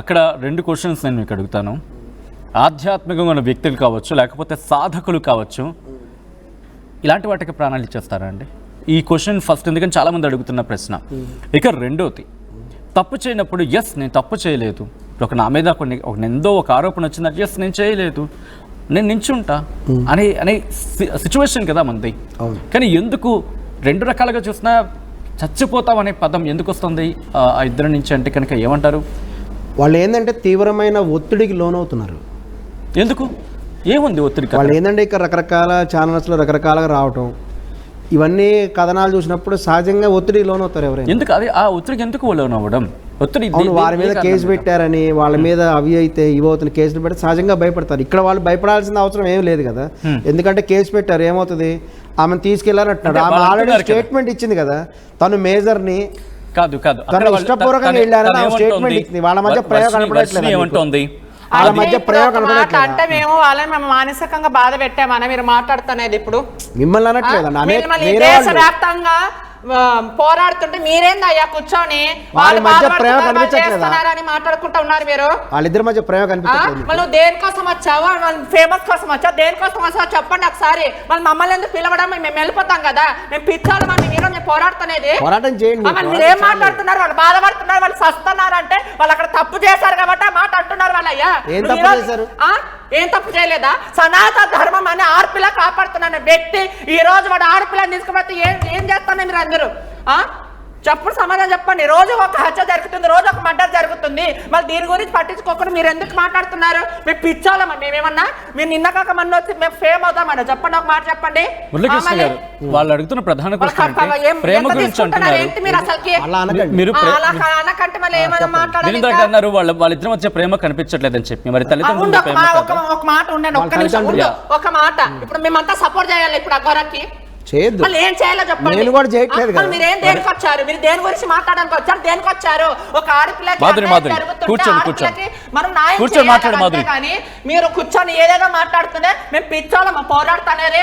అక్కడ 2 క్వశ్చన్స్ నేను మీకు అడుగుతాను. ఆధ్యాత్మికంగా ఉన్న వ్యక్తులు కావచ్చు, లేకపోతే సాధకులు కావచ్చు, ఇలాంటి వాటికి ప్రాణాలు ఇచ్చేస్తారా అండి? ఈ క్వశ్చన్ ఫస్ట్, ఎందుకంటే చాలామంది అడుగుతున్న ప్రశ్న. ఇక రెండోది, తప్పు చేయనప్పుడు ఎస్ నేను తప్పు చేయలేదు, ఒక నా మీద ఒక ఎందో ఒక ఆరోపణ వచ్చిందంటే ఎస్ నేను చేయలేదు, నేను నించుంటా అనే సిచ్యువేషన్ కదా మనది. కానీ ఎందుకు 2 రకాలుగా చూసినా చచ్చిపోతాం అనే పదం ఎందుకు వస్తుంది ఆ ఇద్దరి నుంచి అంటే కనుక ఏమంటారు? వాళ్ళు ఏంటంటే తీవ్రమైన ఒత్తిడికి లోనవుతున్నారు. ఎందుకు? ఏముంది ఒత్తిడి? వాళ్ళు ఏంటంటే ఇక్కడ రకరకాల ఛానల్స్లో రకరకాలుగా రావటం, ఇవన్నీ కథనాలు చూసినప్పుడు సహజంగా ఒత్తిడికి లోనవుతారు ఎవరైనా. ఎందుకు అది ఆ ఒత్తిడికి ఎందుకు లోనవ్వడం? ఒత్తిడి వారి మీద కేసు పెట్టారని, వాళ్ళ మీద అవి అయితే ఇవి అవుతున్న కేసులు పెడితే సహజంగా భయపడతారు. ఇక్కడ వాళ్ళు భయపడాల్సిన అవసరం ఏం లేదు కదా, ఎందుకంటే కేసు పెట్టారు, ఏమవుతుంది, ఆమెను తీసుకెళ్లారంటున్నాడు. ఆమె ఆల్రెడీ స్టేట్మెంట్ ఇచ్చింది కదా, తను మేజర్ని కాదు తను ఇష్టపూర్వకంగా వెళ్ళారని ఆమె స్టేట్మెంట్ ఇచ్చింది. వాళ్ళ మధ్య ప్రయోగం కనపడట్లేదు. వాళ్ళ మధ్య ప్రయోగం అంటే మేము వాళ్ళని మానసికంగా బాధ పెట్టామని మీరు మాట్లాడుతున్నది. ఇప్పుడు మిమ్మల్ని అనట్లేదు, దేశవ్యాప్తంగా పోరాడుతుంటే మీరేందయ్యా కూర్చొని వాళ్ళ మధ్య ప్రేమ కనిపించట్లేదా అని మాట్లాడుకుంటా ఉన్నారు మీరు. వాళ్ళిద్దరి మధ్య ప్రేమ కనిపించట్లేదు. మనం దేనికోసం వచ్చావా, మనం ఫేమస్ కోసం వచ్చావా, దేనికోసం వచ్చావా చెప్పండి ఒకసారి. మనం మమ్మల్ని ఎందుకు పిలవడం? మేము వెళ్ళిపోతాం కదా, మేము పిచ్చాలి మన మీరు మేము పోరాడుతున్నది. పోరాటం చేయండి. మీరు ఏం మాట్లాడుతున్నారు? వాళ్ళు బాధపడుతున్నారు, వాళ్ళు సస్తున్నారు అంటే వాళ్ళు అక్కడ తప్పు చేశారు కాబట్టి మాట అంటున్నారు వాళ్ళు. అయ్యా ఏం తప్పు చేయలేదా? సనాతన ధర్మం అని ఆడపిల్ల కాపాడుతున్నాను వ్యక్తి ఈ రోజు వాడు ఆడపిల్లని తీసుకుపోతే ఏం చేస్తాను మీరు అందరూ? చెప్పుడు సమాధానం చెప్పండి. రోజు ఒక హత్య జరుగుతుంది, రోజు ఒక మర్డర్ జరుగుతుంది, మళ్ళీ దీని గురించి పట్టించుకోకుండా మీరు ఎందుకు మాట్లాడుతున్నారు? మేము పిచ్చాలమ్మా, మేమేమన్నా మీరు నిన్న కాక మొన్న వచ్చి మేము ఫేమ్ అవుతామని చెప్పండి, ఒక మాట చెప్పండి. వాళ్ళు అడుగుతున్న ప్రధాన ప్రేమ గురించి అంటున్నారు. వాళ్ళిద్దరి మధ్య ప్రేమ కనిపించట్లేదని చెప్పి మరి తల్లిదండ్రులు ఒక మాట ఉండండి, ఒక్క నిమిషం ఒక మాట. ఇప్పుడు మేమంతా సపోర్ట్ చేయాలి ఇప్పుడు ఆ గొర్రెకి ఏం చేయాలో చెప్పండి. మీరు ఏం దేనికి వచ్చారు? మీరు దేని గురించి మాట్లాడడానికి వచ్చారు? దేనికి వచ్చారు? ఒక ఆడపిల్లకి మనం న్యాయం కానీ మీరు కూర్చొని ఏదేదో మాట్లాడుతుందే మేము పిచ్చోళ్ళం పోరాడుతానే